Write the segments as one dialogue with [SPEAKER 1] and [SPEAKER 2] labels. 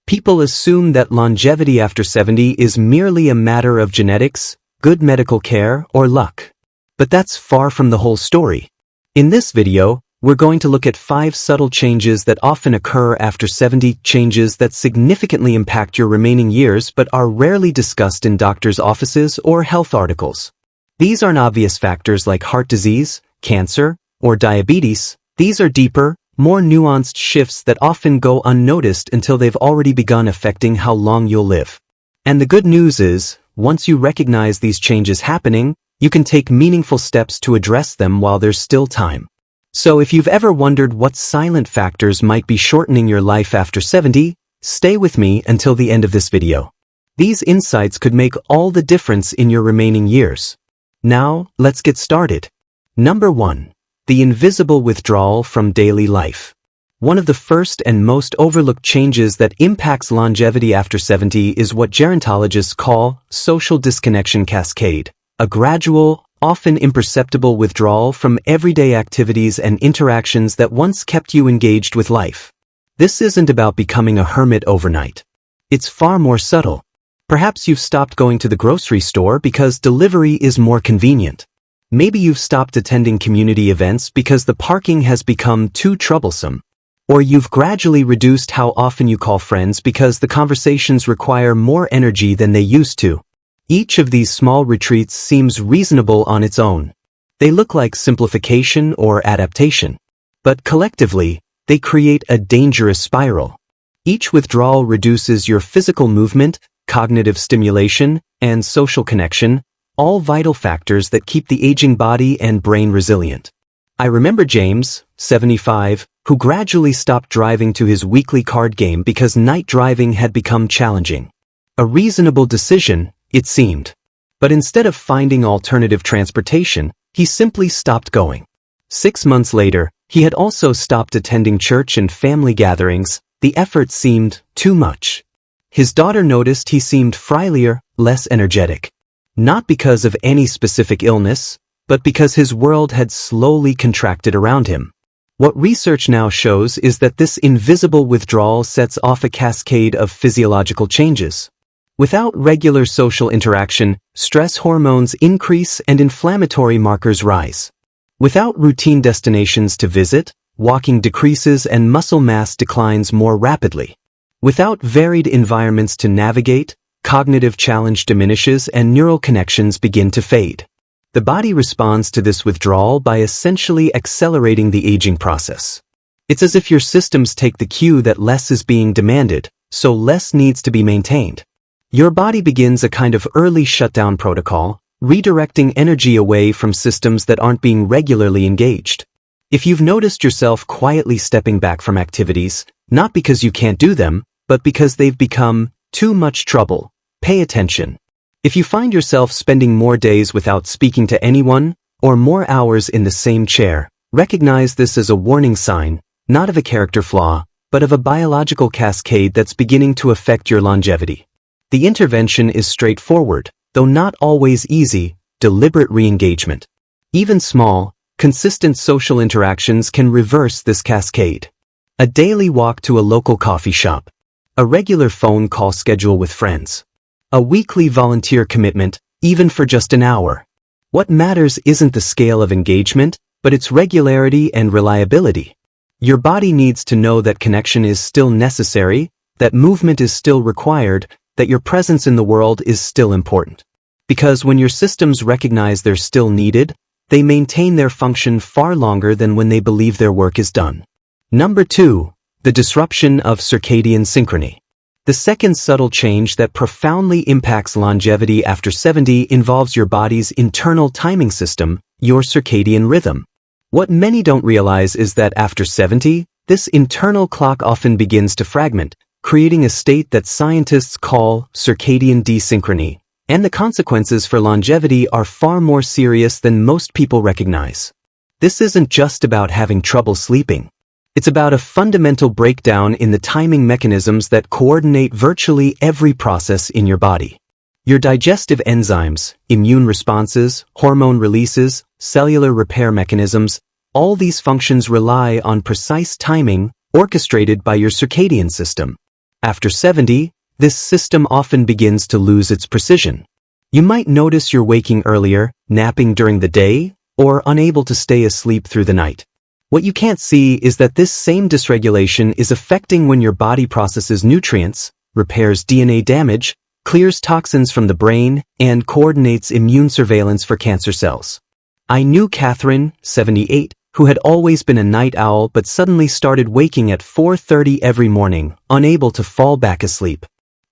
[SPEAKER 1] People assume that longevity after 70 is merely a matter of genetics, good medical care, or luck. But that's far from the whole story. In this video, we're going to look at 5 subtle changes that often occur after 70, changes that significantly impact your remaining years but are rarely discussed in doctors' offices or health articles. These aren't obvious factors like heart disease, cancer, or diabetes. These are deeper, more nuanced shifts that often go unnoticed until they've already begun affecting how long you'll live. And the good news is, once you recognize these changes happening, you can take meaningful steps to address them while there's still time. So if you've ever wondered what silent factors might be shortening your life after 70, stay with me until the end of this video. These insights could make all the difference in your remaining years. Now, let's get started. Number 1. The invisible withdrawal from daily life. One of the first and most overlooked changes that impacts longevity after 70 is what gerontologists call social disconnection cascade, a gradual, often imperceptible withdrawal from everyday activities and interactions that once kept you engaged with life. This isn't about becoming a hermit overnight. It's far more subtle. Perhaps you've stopped going to the grocery store because delivery is more convenient. Maybe you've stopped attending community events because the parking has become too troublesome. Or you've gradually reduced how often you call friends because the conversations require more energy than they used to. Each of these small retreats seems reasonable on its own. They look like simplification or adaptation. But collectively, they create a dangerous spiral. Each withdrawal reduces your physical movement, cognitive stimulation, and social connection, all vital factors that keep the aging body and brain resilient. I remember James, 75, who gradually stopped driving to his weekly card game because night driving had become challenging. A reasonable decision, it seemed. But instead of finding alternative transportation, he simply stopped going. 6 months later, he had also stopped attending church and family gatherings. The effort seemed too much. His daughter noticed he seemed frilier, less energetic. Not because of any specific illness, but because his world had slowly contracted around him. What research now shows is that this invisible withdrawal sets off a cascade of physiological changes. Without regular social interaction, stress hormones increase and inflammatory markers rise. Without routine destinations to visit, walking decreases and muscle mass declines more rapidly. Without varied environments to navigate, cognitive challenge diminishes and neural connections begin to fade. The body responds to this withdrawal by essentially accelerating the aging process. It's as if your systems take the cue that less is being demanded, so less needs to be maintained. Your body begins a kind of early shutdown protocol, redirecting energy away from systems that aren't being regularly engaged. If you've noticed yourself quietly stepping back from activities, not because you can't do them, but because they've become too much trouble, pay attention. If you find yourself spending more days without speaking to anyone, or more hours in the same chair, recognize this as a warning sign, not of a character flaw, but of a biological cascade that's beginning to affect your longevity. The intervention is straightforward, though not always easy: deliberate re-engagement. Even small, consistent social interactions can reverse this cascade. A daily walk to a local coffee shop. A regular phone call schedule with friends. A weekly volunteer commitment, even for just an hour. What matters isn't the scale of engagement, but its regularity and reliability. Your body needs to know that connection is still necessary, that movement is still required, that your presence in the world is still important. Because when your systems recognize they're still needed, they maintain their function far longer than when they believe their work is done. Number 2. The disruption of circadian synchrony. The second subtle change that profoundly impacts longevity after 70 involves your body's internal timing system, your circadian rhythm. What many don't realize is that after 70, this internal clock often begins to fragment, creating a state that scientists call circadian desynchrony, and the consequences for longevity are far more serious than most people recognize. This isn't just about having trouble sleeping. It's about a fundamental breakdown in the timing mechanisms that coordinate virtually every process in your body. Your digestive enzymes, immune responses, hormone releases, cellular repair mechanisms, all these functions rely on precise timing orchestrated by your circadian system. After 70, this system often begins to lose its precision. You might notice you're waking earlier, napping during the day, or unable to stay asleep through the night. What you can't see is that this same dysregulation is affecting when your body processes nutrients, repairs DNA damage, clears toxins from the brain, and coordinates immune surveillance for cancer cells. I knew Catherine, 78, who had always been a night owl but suddenly started waking at 4:30 every morning, unable to fall back asleep.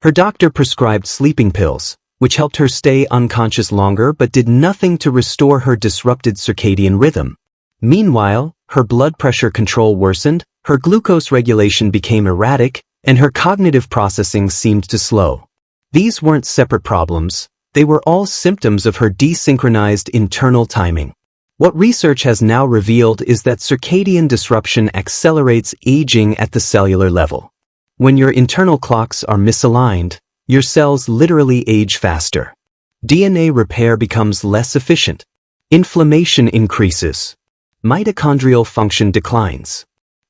[SPEAKER 1] Her doctor prescribed sleeping pills, which helped her stay unconscious longer but did nothing to restore her disrupted circadian rhythm. Meanwhile, her blood pressure control worsened, her glucose regulation became erratic, and her cognitive processing seemed to slow. These weren't separate problems, they were all symptoms of her desynchronized internal timing. What research has now revealed is that circadian disruption accelerates aging at the cellular level. When your internal clocks are misaligned, your cells literally age faster. DNA repair becomes less efficient. Inflammation increases. Mitochondrial function declines.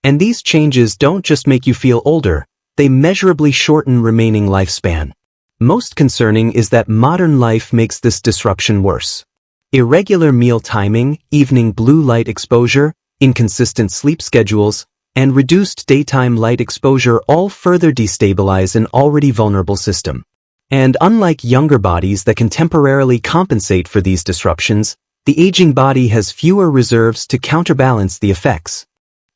[SPEAKER 1] And these changes don't just make you feel older, they measurably shorten remaining lifespan. Most concerning is that modern life makes this disruption worse. Irregular meal timing, evening blue light exposure, inconsistent sleep schedules, and reduced daytime light exposure all further destabilize an already vulnerable system. And unlike younger bodies that can temporarily compensate for these disruptions, the aging body has fewer reserves to counterbalance the effects.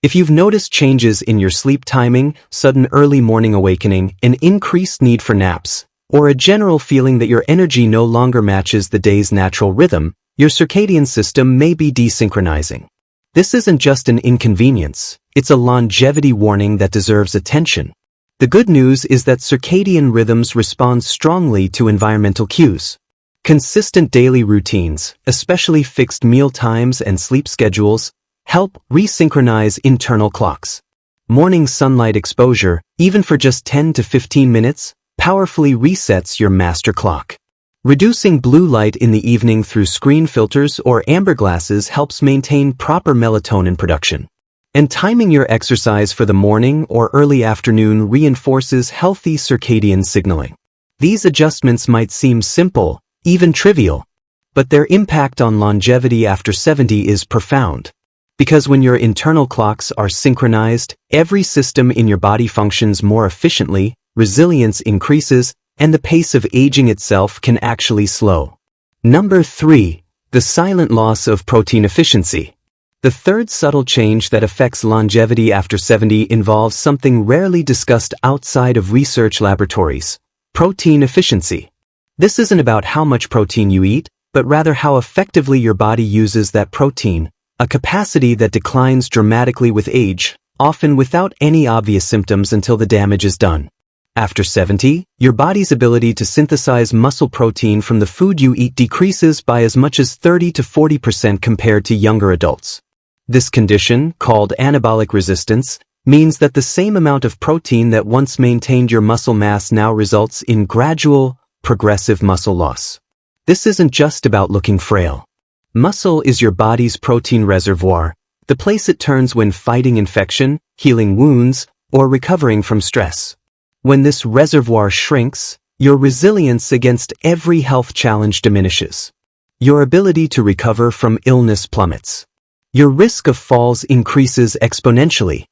[SPEAKER 1] If you've noticed changes in your sleep timing, sudden early morning awakening, an increased need for naps, or a general feeling that your energy no longer matches the day's natural rhythm, your circadian system may be desynchronizing. This isn't just an inconvenience, it's a longevity warning that deserves attention. The good news is that circadian rhythms respond strongly to environmental cues. Consistent daily routines, especially fixed meal times and sleep schedules, help resynchronize internal clocks. Morning sunlight exposure, even for just 10 to 15 minutes, powerfully resets your master clock. Reducing blue light in the evening through screen filters or amber glasses helps maintain proper melatonin production. And timing your exercise for the morning or early afternoon reinforces healthy circadian signaling. These adjustments might seem simple, even trivial, but their impact on longevity after 70 is profound. Because when your internal clocks are synchronized, every system in your body functions more efficiently, resilience increases, and the pace of aging itself can actually slow. Number 3. The silent loss of protein efficiency. The third subtle change that affects longevity after 70 involves something rarely discussed outside of research laboratories: protein efficiency. This isn't about how much protein you eat, but rather how effectively your body uses that protein, a capacity that declines dramatically with age, often without any obvious symptoms until the damage is done. After 70, your body's ability to synthesize muscle protein from the food you eat decreases by as much as 30 to 40% compared to younger adults. This condition, called anabolic resistance, means that the same amount of protein that once maintained your muscle mass now results in gradual, progressive muscle loss. This isn't just about looking frail. Muscle is your body's protein reservoir, the place it turns when fighting infection, healing wounds, or recovering from stress. When this reservoir shrinks, your resilience against every health challenge diminishes. Your ability to recover from illness plummets. Your risk of falls increases exponentially.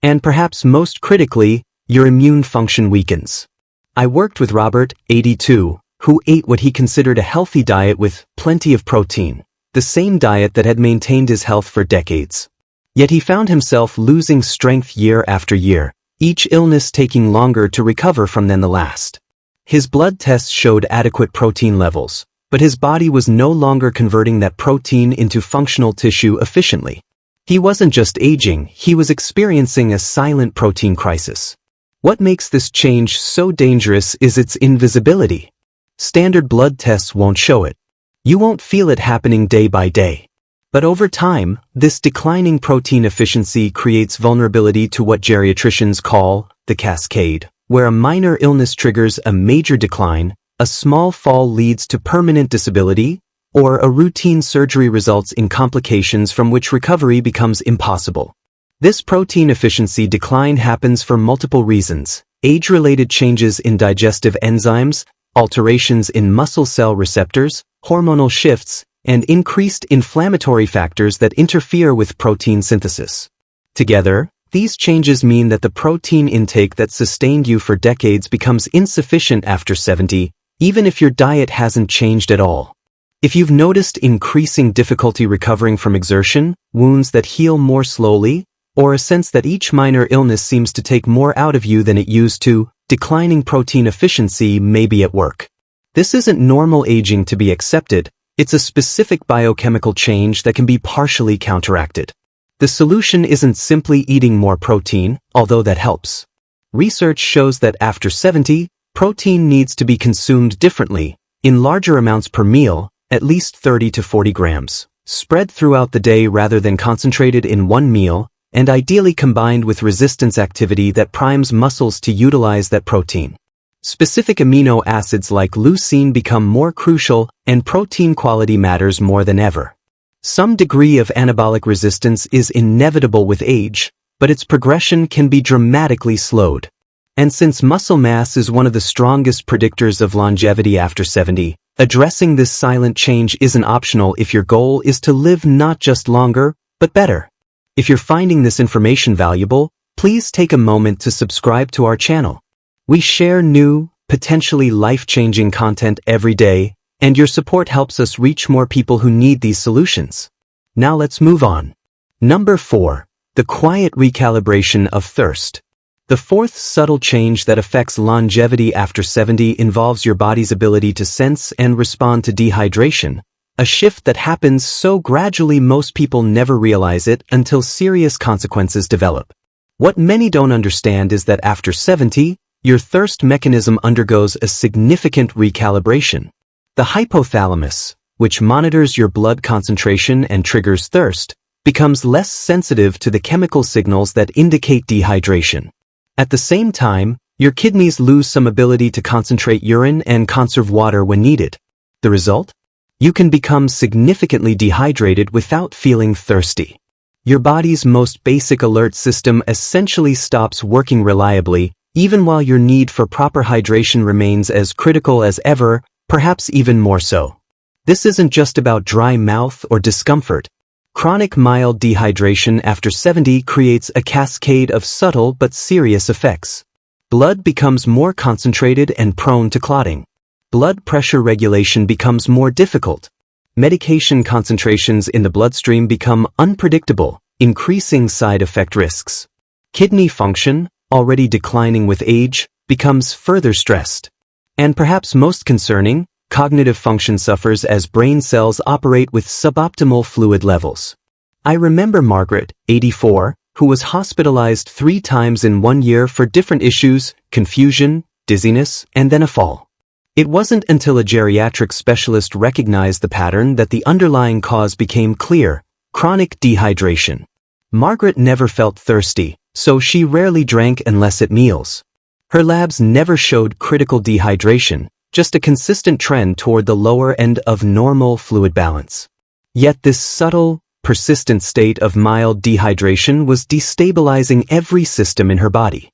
[SPEAKER 1] And perhaps most critically, your immune function weakens. I worked with Robert, 82, who ate what he considered a healthy diet with plenty of protein, the same diet that had maintained his health for decades. Yet he found himself losing strength year after year, each illness taking longer to recover from than the last. His blood tests showed adequate protein levels, but his body was no longer converting that protein into functional tissue efficiently. He wasn't just aging, he was experiencing a silent protein crisis. What makes this change so dangerous is its invisibility. Standard blood tests won't show it. You won't feel it happening day by day. But over time, this declining protein efficiency creates vulnerability to what geriatricians call the cascade, where a minor illness triggers a major decline, a small fall leads to permanent disability, or a routine surgery results in complications from which recovery becomes impossible. This protein efficiency decline happens for multiple reasons, age-related changes in digestive enzymes, alterations in muscle cell receptors, hormonal shifts, and increased inflammatory factors that interfere with protein synthesis. Together, these changes mean that the protein intake that sustained you for decades becomes insufficient after 70, even if your diet hasn't changed at all. If you've noticed increasing difficulty recovering from exertion, wounds that heal more slowly, or a sense that each minor illness seems to take more out of you than it used to, declining protein efficiency may be at work. This isn't normal aging to be accepted, it's a specific biochemical change that can be partially counteracted. The solution isn't simply eating more protein, although that helps. Research shows that after 70, protein needs to be consumed differently, in larger amounts per meal, at least 30 to 40 grams, spread throughout the day rather than concentrated in one meal, and ideally combined with resistance activity that primes muscles to utilize that protein. Specific amino acids like leucine become more crucial, and protein quality matters more than ever. Some degree of anabolic resistance is inevitable with age, but its progression can be dramatically slowed. And since muscle mass is one of the strongest predictors of longevity after 70, addressing this silent change isn't optional if your goal is to live not just longer, but better. If you're finding this information valuable, please take a moment to subscribe to our channel. We share new, potentially life-changing content every day, and your support helps us reach more people who need these solutions. Now let's move on. Number 4. The quiet recalibration of thirst. The fourth subtle change that affects longevity after 70 involves your body's ability to sense and respond to dehydration, a shift that happens so gradually most people never realize it until serious consequences develop. What many don't understand is that after 70, your thirst mechanism undergoes a significant recalibration. The hypothalamus, which monitors your blood concentration and triggers thirst, becomes less sensitive to the chemical signals that indicate dehydration. At the same time, your kidneys lose some ability to concentrate urine and conserve water when needed. The result? You can become significantly dehydrated without feeling thirsty. Your body's most basic alert system essentially stops working reliably, even while your need for proper hydration remains as critical as ever, perhaps even more so. This isn't just about dry mouth or discomfort. Chronic mild dehydration after 70 creates a cascade of subtle but serious effects. Blood becomes more concentrated and prone to clotting. Blood pressure regulation becomes more difficult. Medication concentrations in the bloodstream become unpredictable, increasing side effect risks. Kidney function, already declining with age, becomes further stressed. And perhaps most concerning, cognitive function suffers as brain cells operate with suboptimal fluid levels. I remember Margaret, 84, who was hospitalized 3 times in 1 year for different issues, confusion, dizziness, and then a fall. It wasn't until a geriatric specialist recognized the pattern that the underlying cause became clear: chronic dehydration. Margaret never felt thirsty, so she rarely drank unless at meals. Her labs never showed critical dehydration, just a consistent trend toward the lower end of normal fluid balance. Yet this subtle, persistent state of mild dehydration was destabilizing every system in her body.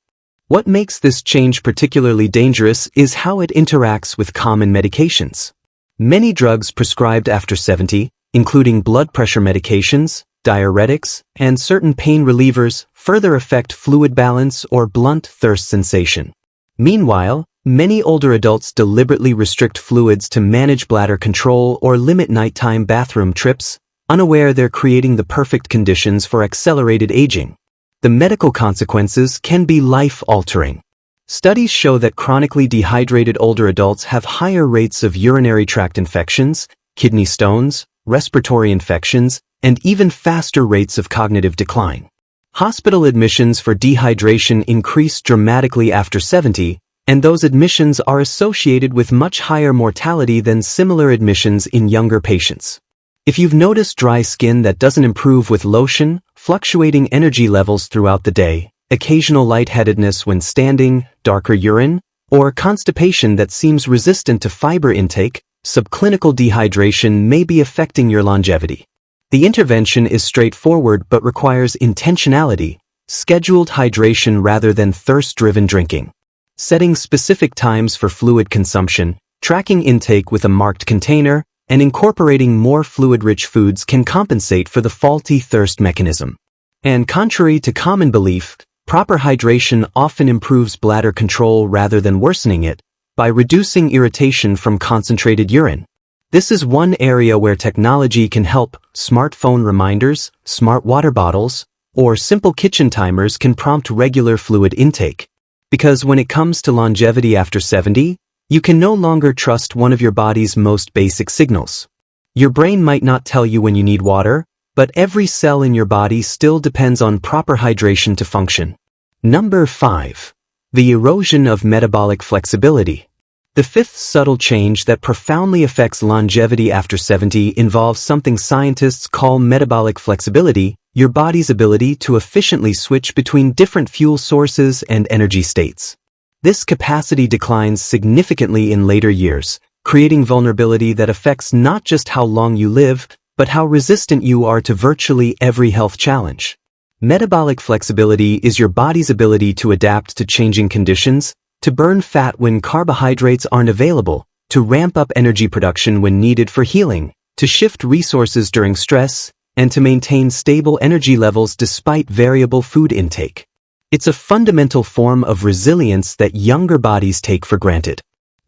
[SPEAKER 1] What makes this change particularly dangerous is how it interacts with common medications. Many drugs prescribed after 70, including blood pressure medications, diuretics, and certain pain relievers, further affect fluid balance or blunt thirst sensation. Meanwhile, many older adults deliberately restrict fluids to manage bladder control or limit nighttime bathroom trips, unaware they're creating the perfect conditions for accelerated aging. The medical consequences can be life-altering. Studies show that chronically dehydrated older adults have higher rates of urinary tract infections, kidney stones, respiratory infections, and even faster rates of cognitive decline. Hospital admissions for dehydration increase dramatically after 70, and those admissions are associated with much higher mortality than similar admissions in younger patients. If you've noticed dry skin that doesn't improve with lotion, fluctuating energy levels throughout the day, occasional lightheadedness when standing, darker urine, or constipation that seems resistant to fiber intake, subclinical dehydration may be affecting your longevity. The intervention is straightforward but requires intentionality, scheduled hydration rather than thirst-driven drinking. Setting specific times for fluid consumption, tracking intake with a marked container, and incorporating more fluid-rich foods can compensate for the faulty thirst mechanism. And contrary to common belief, proper hydration often improves bladder control rather than worsening it by reducing irritation from concentrated urine. This is one area where technology can help. Smartphone reminders, smart water bottles, or simple kitchen timers can prompt regular fluid intake. Because when it comes to longevity after 70, you can no longer trust one of your body's most basic signals. Your brain might not tell you when you need water, but every cell in your body still depends on proper hydration to function. Number 5. The erosion of metabolic flexibility. The fifth subtle change that profoundly affects longevity after 70 involves something scientists call metabolic flexibility, your body's ability to efficiently switch between different fuel sources and energy states. This capacity declines significantly in later years, creating vulnerability that affects not just how long you live, but how resistant you are to virtually every health challenge. Metabolic flexibility is your body's ability to adapt to changing conditions, to burn fat when carbohydrates aren't available, to ramp up energy production when needed for healing, to shift resources during stress, and to maintain stable energy levels despite variable food intake. It's a fundamental form of resilience that younger bodies take for granted.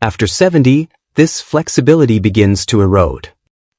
[SPEAKER 1] After 70, this flexibility begins to erode.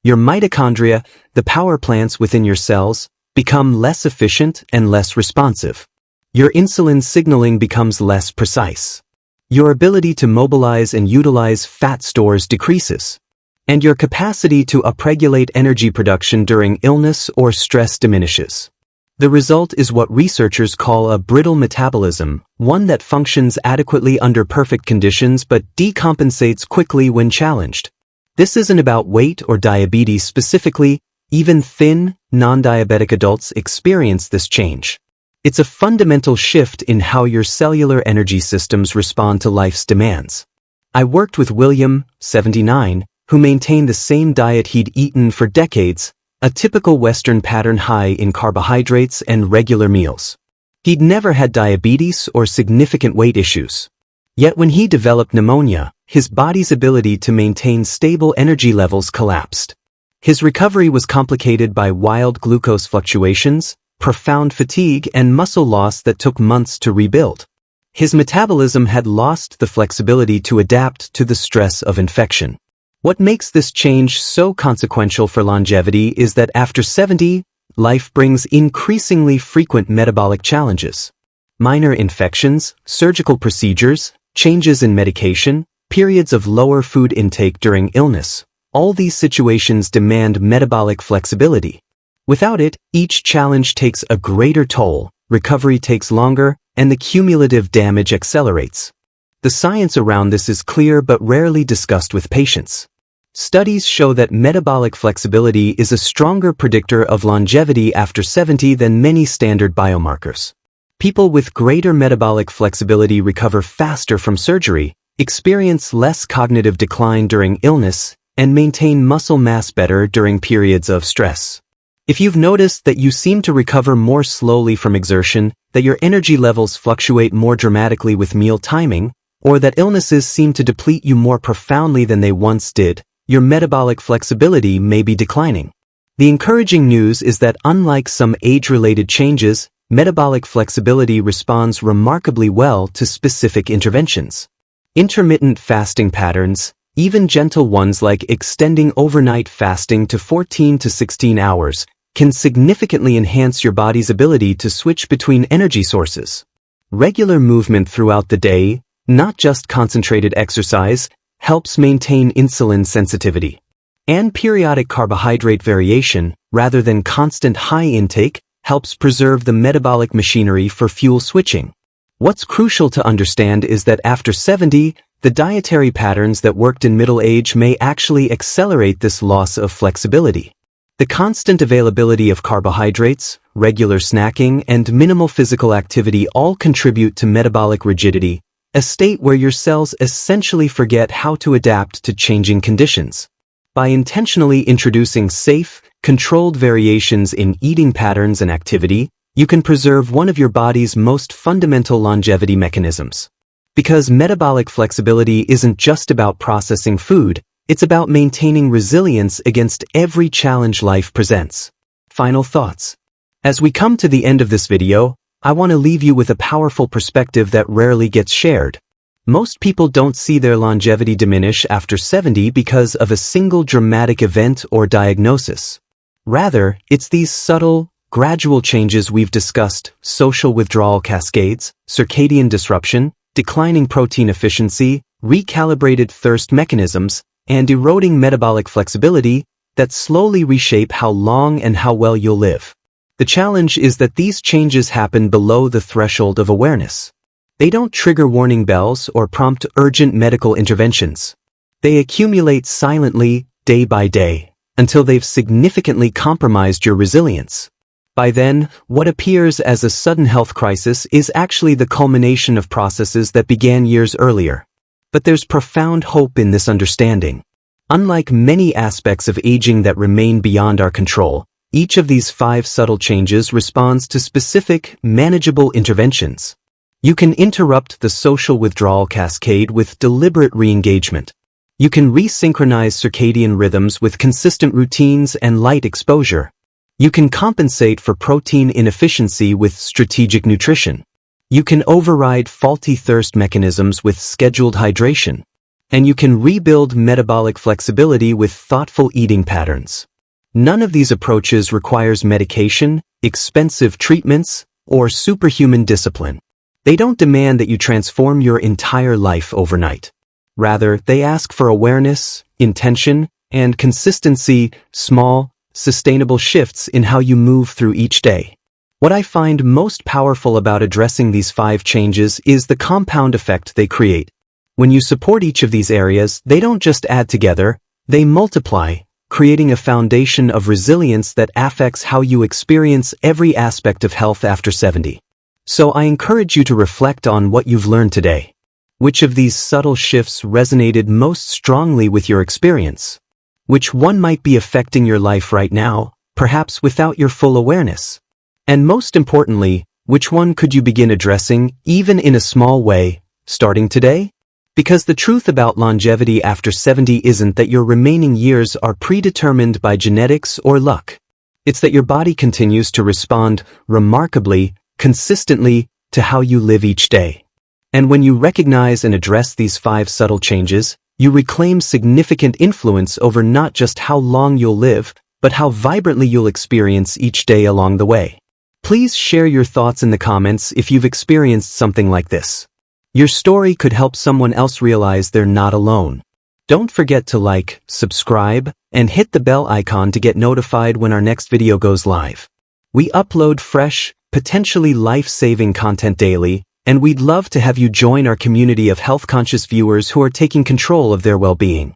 [SPEAKER 1] Your mitochondria, the power plants within your cells, become less efficient and less responsive. Your insulin signaling becomes less precise. Your ability to mobilize and utilize fat stores decreases. And your capacity to upregulate energy production during illness or stress diminishes. The result is what researchers call a brittle metabolism, one that functions adequately under perfect conditions but decompensates quickly when challenged. This isn't about weight or diabetes specifically. Even thin, non-diabetic adults experience this change. It's a fundamental shift in how your cellular energy systems respond to life's demands. I worked with William, 79, who maintained the same diet he'd eaten for decades, a typical Western pattern high in carbohydrates and regular meals. He'd never had diabetes or significant weight issues. Yet when he developed pneumonia, his body's ability to maintain stable energy levels collapsed. His recovery was complicated by wild glucose fluctuations, profound fatigue, and muscle loss that took months to rebuild. His metabolism had lost the flexibility to adapt to the stress of infection. What makes this change so consequential for longevity is that after 70, life brings increasingly frequent metabolic challenges. Minor infections, surgical procedures, changes in medication, periods of lower food intake during illness. All these situations demand metabolic flexibility. Without it, each challenge takes a greater toll, recovery takes longer, and the cumulative damage accelerates. The science around this is clear but rarely discussed with patients. Studies show that metabolic flexibility is a stronger predictor of longevity after 70 than many standard biomarkers. People with greater metabolic flexibility recover faster from surgery, experience less cognitive decline during illness, and maintain muscle mass better during periods of stress. If you've noticed that you seem to recover more slowly from exertion, that your energy levels fluctuate more dramatically with meal timing, or that illnesses seem to deplete you more profoundly than they once did, your metabolic flexibility may be declining. The encouraging news is that unlike some age-related changes, metabolic flexibility responds remarkably well to specific interventions. Intermittent fasting patterns, even gentle ones like extending overnight fasting to 14 to 16 hours, can significantly enhance your body's ability to switch between energy sources. Regular movement throughout the day, not just concentrated exercise, helps maintain insulin sensitivity. And periodic carbohydrate variation, rather than constant high intake, helps preserve the metabolic machinery for fuel switching. What's crucial to understand is that after 70, the dietary patterns that worked in middle age may actually accelerate this loss of flexibility. The constant availability of carbohydrates, regular snacking, and minimal physical activity all contribute to metabolic rigidity, a state where your cells essentially forget how to adapt to changing conditions. By intentionally introducing safe, controlled variations in eating patterns and activity, you can preserve one of your body's most fundamental longevity mechanisms. Because metabolic flexibility isn't just about processing food, it's about maintaining resilience against every challenge life presents. Final thoughts. As we come to the end of this video, I want to leave you with a powerful perspective that rarely gets shared. Most people don't see their longevity diminish after 70 because of a single dramatic event or diagnosis. Rather, it's these subtle, gradual changes we've discussed: social withdrawal cascades, circadian disruption, declining protein efficiency, recalibrated thirst mechanisms, and eroding metabolic flexibility that slowly reshape how long and how well you'll live. The challenge is that these changes happen below the threshold of awareness. They don't trigger warning bells or prompt urgent medical interventions. They accumulate silently, day by day, until they've significantly compromised your resilience. By then, what appears as a sudden health crisis is actually the culmination of processes that began years earlier. But there's profound hope in this understanding. Unlike many aspects of aging that remain beyond our control, each of these 5 subtle changes responds to specific, manageable interventions. You can interrupt the social withdrawal cascade with deliberate re-engagement. You can resynchronize circadian rhythms with consistent routines and light exposure. You can compensate for protein inefficiency with strategic nutrition. You can override faulty thirst mechanisms with scheduled hydration. And you can rebuild metabolic flexibility with thoughtful eating patterns. None of these approaches requires medication, expensive treatments, or superhuman discipline. They don't demand that you transform your entire life overnight. Rather, they ask for awareness, intention, and consistency, small, sustainable shifts in how you move through each day. What I find most powerful about addressing these 5 changes is the compound effect they create. When you support each of these areas, they don't just add together, they multiply, creating a foundation of resilience that affects how you experience every aspect of health after 70. So I encourage you to reflect on what you've learned today. Which of these subtle shifts resonated most strongly with your experience? Which one might be affecting your life right now, perhaps without your full awareness? And most importantly, which one could you begin addressing, even in a small way, starting today? Because the truth about longevity after 70 isn't that your remaining years are predetermined by genetics or luck. It's that your body continues to respond remarkably, consistently, to how you live each day. And when you recognize and address these 5 subtle changes, you reclaim significant influence over not just how long you'll live, but how vibrantly you'll experience each day along the way. Please share your thoughts in the comments if you've experienced something like this. Your story could help someone else realize they're not alone. Don't forget to like, subscribe, and hit the bell icon to get notified when our next video goes live. We upload fresh, potentially life-saving content daily, and we'd love to have you join our community of health-conscious viewers who are taking control of their well-being.